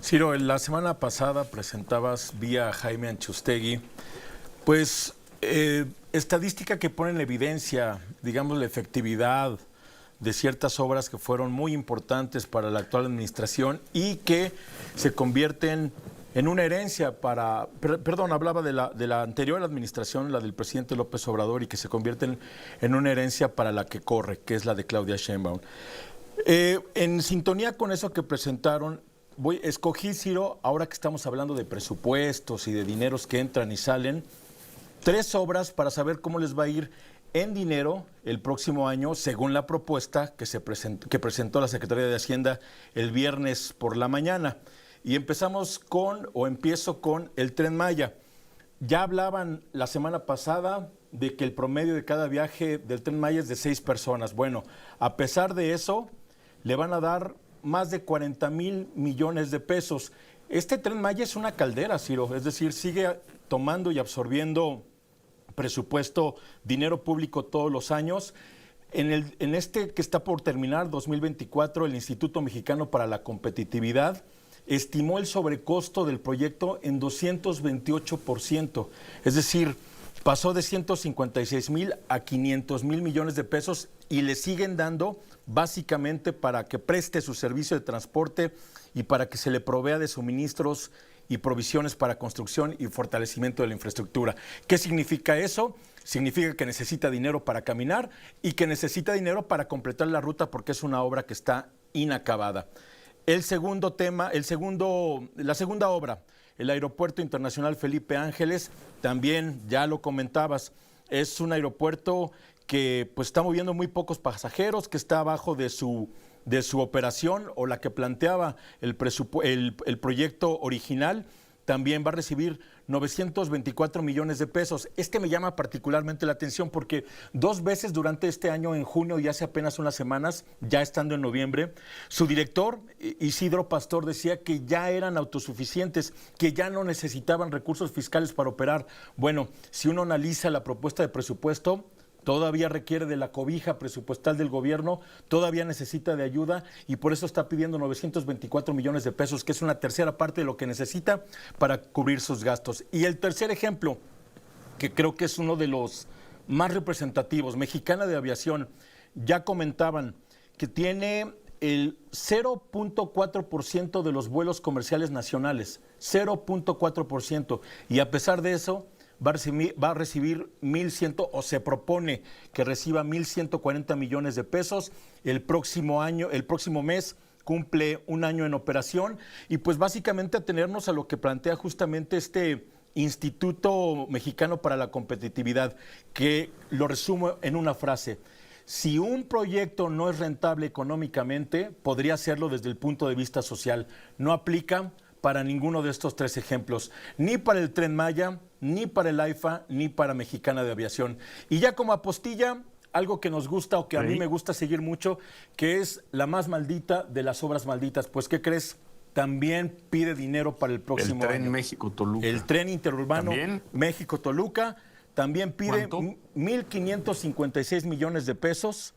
Ciro, la semana pasada presentabas vía Jaime Anchustegui, pues estadística que pone en evidencia, digamos, la efectividad de ciertas obras que fueron muy importantes para la actual administración y que se convierten en una herencia para, perdón, hablaba de la anterior administración, la del presidente López Obrador, y que se convierten en una herencia para la que corre, que es la de Claudia Sheinbaum. En sintonía con eso que presentaron, escogí, Ciro, ahora que estamos hablando de presupuestos y de dineros que entran y salen, 3 obras para saber cómo les va a ir en dinero el próximo año, según la propuesta que presentó la Secretaría de Hacienda el viernes por la mañana. Y empiezo con el Tren Maya. Ya hablaban la semana pasada de que el promedio de cada viaje del Tren Maya es de 6 personas. Bueno, a pesar de eso, le van a dar más de 40,000 millones de pesos. Este Tren Maya es una caldera, Ciro, es decir, sigue tomando y absorbiendo presupuesto, dinero público todos los años. En este que está por terminar, 2024, el Instituto Mexicano para la Competitividad estimó el sobrecosto del proyecto en 228%, es decir, pasó de 156,000 a 500,000 millones de pesos y le siguen dando básicamente para que preste su servicio de transporte y para que se le provea de suministros y provisiones para construcción y fortalecimiento de la infraestructura. ¿Qué significa eso? Significa que necesita dinero para caminar y que necesita dinero para completar la ruta porque es una obra que está inacabada. La segunda obra, el Aeropuerto Internacional Felipe Ángeles, también ya lo comentabas, es un aeropuerto que pues está moviendo muy pocos pasajeros, que está abajo de su operación o la que planteaba el proyecto original. También va a recibir 924 millones de pesos. Me llama particularmente la atención porque 2 veces durante este año, en junio y hace apenas unas semanas, ya estando en noviembre, su director, Isidro Pastor, decía que ya eran autosuficientes, que ya no necesitaban recursos fiscales para operar. Bueno, si uno analiza la propuesta de presupuesto, todavía requiere de la cobija presupuestal del gobierno, todavía necesita de ayuda y por eso está pidiendo 924 millones de pesos, que es una tercera parte de lo que necesita para cubrir sus gastos. Y el tercer ejemplo, que creo que es uno de los más representativos, Mexicana de Aviación, ya comentaban que tiene el 0.4% de los vuelos comerciales nacionales, 0.4%, y a pesar de eso, va a recibir 1,100, o se propone que reciba 1,140 millones de pesos. El próximo mes cumple un año en operación y pues básicamente atenernos a lo que plantea justamente este Instituto Mexicano para la Competitividad, que lo resumo en una frase: si un proyecto no es rentable económicamente, podría serlo desde el punto de vista social. No aplica para ninguno de estos 3 ejemplos, ni para el Tren Maya, ni para el AIFA, ni para Mexicana de Aviación. Y ya como apostilla, algo que nos gusta o que a mí me gusta seguir mucho, que es la más maldita de las obras malditas. Pues, ¿qué crees? También pide dinero para el próximo año. El tren México-Toluca. El tren interurbano México-Toluca también pide 1,556 millones de pesos.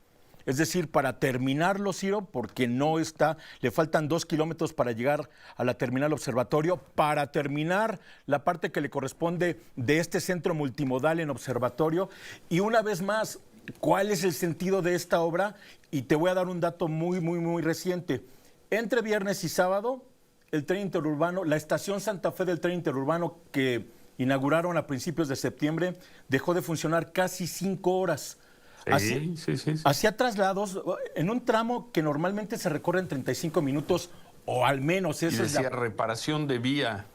Es decir, para terminarlo, Ciro, porque le faltan 2 kilómetros para llegar a la terminal observatorio, para terminar la parte que le corresponde de este centro multimodal en observatorio. Y una vez más, ¿cuál es el sentido de esta obra? Y te voy a dar un dato muy reciente. Entre viernes y sábado, el tren interurbano, la estación Santa Fe del tren interurbano que inauguraron a principios de septiembre, dejó de funcionar casi 5 horas. Sí. Hacía traslados en un tramo que normalmente se recorre en 35 minutos o al menos eso. Y decía reparación de vía,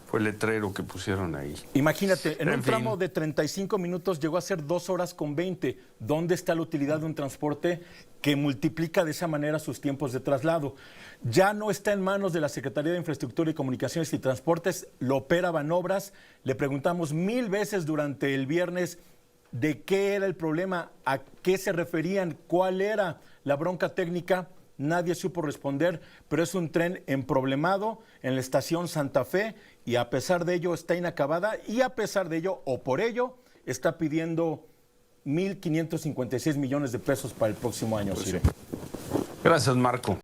fue el letrero que pusieron ahí. Imagínate, en un tramo de 35 minutos llegó a ser 2 horas con 20. ¿Dónde está la utilidad de un transporte que multiplica de esa manera sus tiempos de traslado? Ya no está en manos de la Secretaría de Infraestructura y Comunicaciones y Transportes, lo opera Banobras. Le preguntamos 1000 veces durante el viernes de qué era el problema, a qué se referían, cuál era la bronca técnica. Nadie supo responder, pero es un tren emproblemado en la estación Santa Fe y a pesar de ello está inacabada y a pesar de ello o por ello está pidiendo 1,556 millones de pesos para el próximo año. Pues sí. Gracias, Marco.